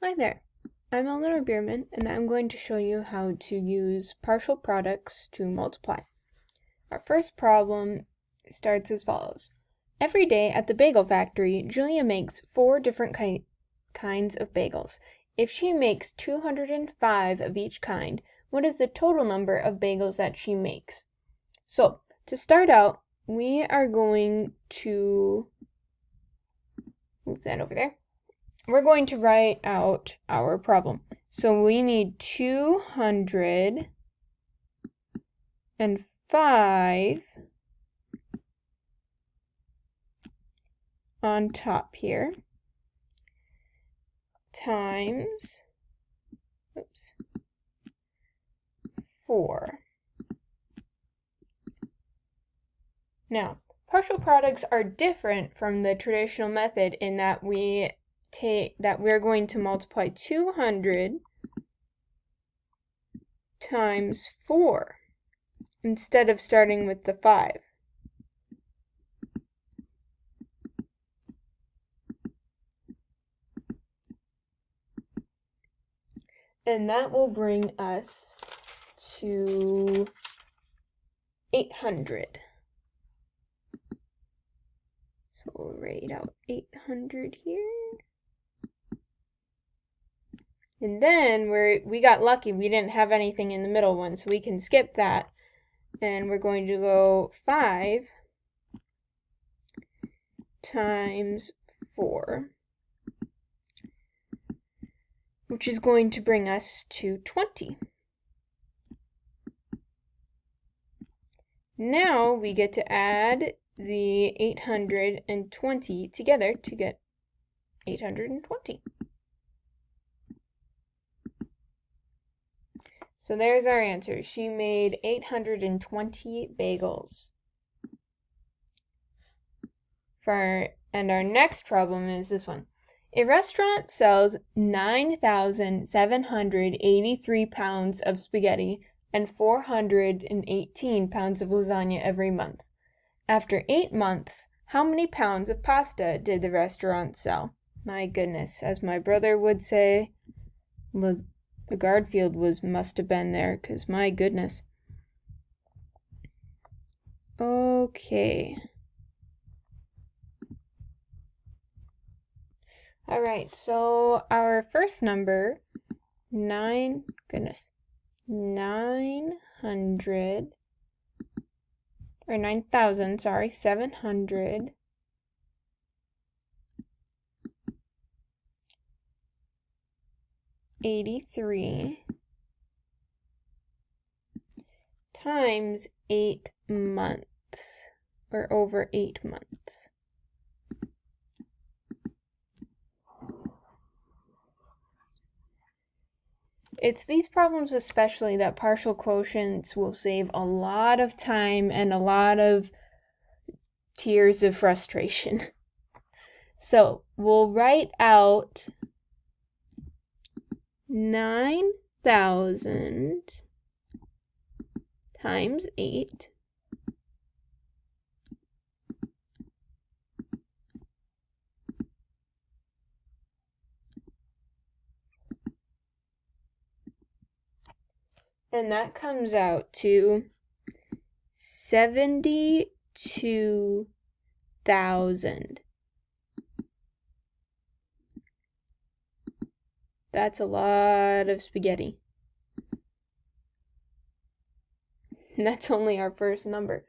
Hi there, I'm Eleanor Bierman, and I'm going to show you how to use partial products to multiply. Our first problem starts as follows. Every day at the bagel factory, Julia makes 4 different kinds of bagels. If she makes 205 of each kind, what is the total number of bagels that she makes? So, to start out, we are going to move that over there. We're going to write out our problem. So we need 205 on top here times 4. Now, partial products are different from the traditional method in that we're going to multiply 200 times 4 instead of starting with the 5. And that will bring us to 800. So we'll write out 800 here. And then we got lucky, we didn't have anything in the middle one, so we can skip that. And we're going to go 5 times 4, which is going to bring us to 20. Now we get to add the 820 together to get 820. So there's our answer. She made 820 bagels. And our next problem is this one. A restaurant sells 9,783 pounds of spaghetti and 418 pounds of lasagna every month. After 8 months, how many pounds of pasta did the restaurant sell? My goodness, as my brother would say, the Garfield must have been there, because my goodness. Okay. Alright, so our first number, 9,783 times 8 months, or over 8 months. It's these problems especially that partial quotients will save a lot of time and a lot of tears of frustration. So we'll write out 9,000 times 8 and that comes out to 72,000. That's a lot of spaghetti. And that's only our first number.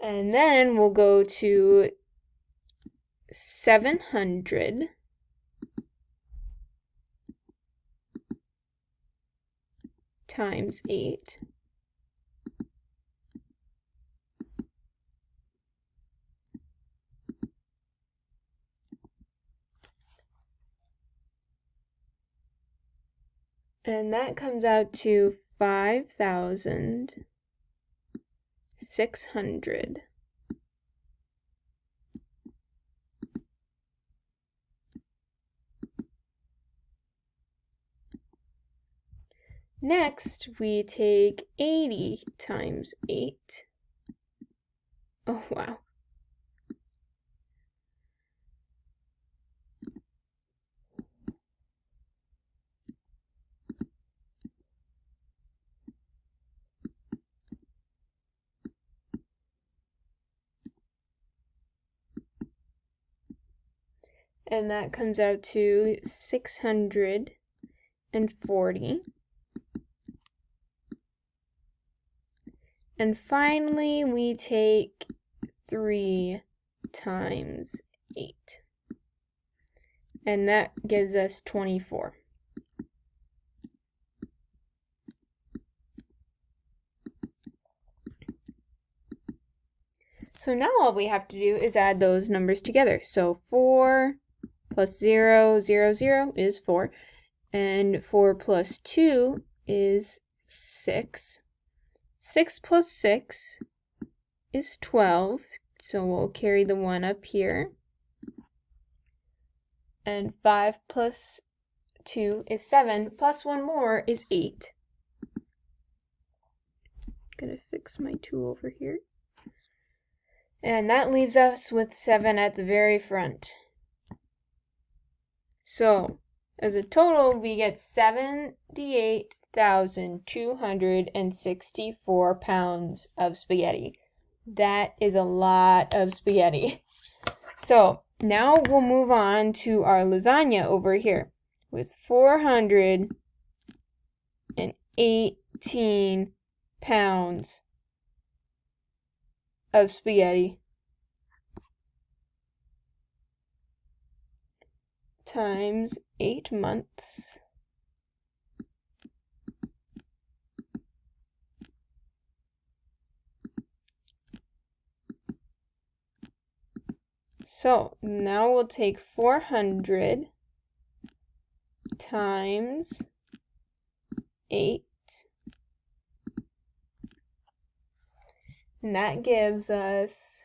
And then we'll go to 700 times 8. And that comes out to 5,600. Next, we take 80 times 8. Oh, wow. and that comes out to 640. And finally, we take 3 times 8. And that gives us 24. So now all we have to do is add those numbers together. So 4 plus 0, 0, 0 is 4. And 4 plus 2 is 6. 6 plus 6 is 12. So we'll carry the 1 up here. And 5 plus 2 is 7. Plus 1 more is 8. Gonna fix my 2 over here. And that leaves us with 7 at the very front. So, as a total, we get 78,264 pounds of spaghetti. That is a lot of spaghetti. So, now we'll move on to our lasagna over here with 418 pounds of spaghetti times 8 months. So now we'll take 400 times 8, and that gives us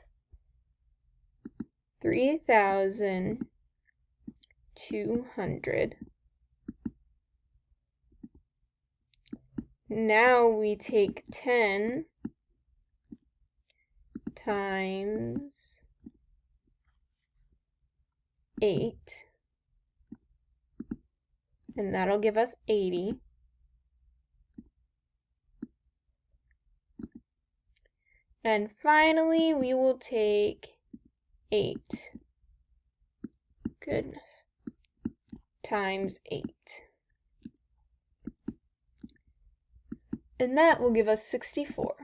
3,200. Now we take 10 times 8, and that'll give us 80. And finally, we will take 8, times 8. And that will give us 64.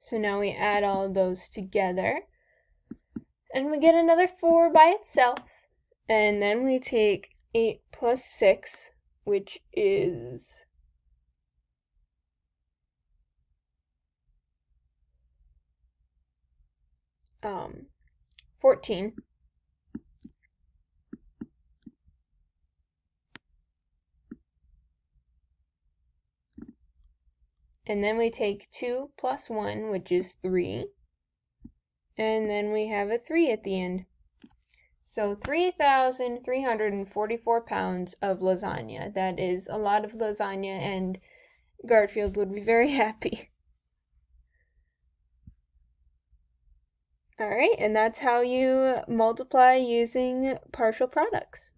So now we add all of those together, and we get another 4 by itself. And then we take 8 plus 6, which is 14. And then we take 2 plus 1, which is 3. And then we have a 3 at the end. So 3,344 pounds of lasagna. That is a lot of lasagna, and Garfield would be very happy. Alright, and that's how you multiply using partial products.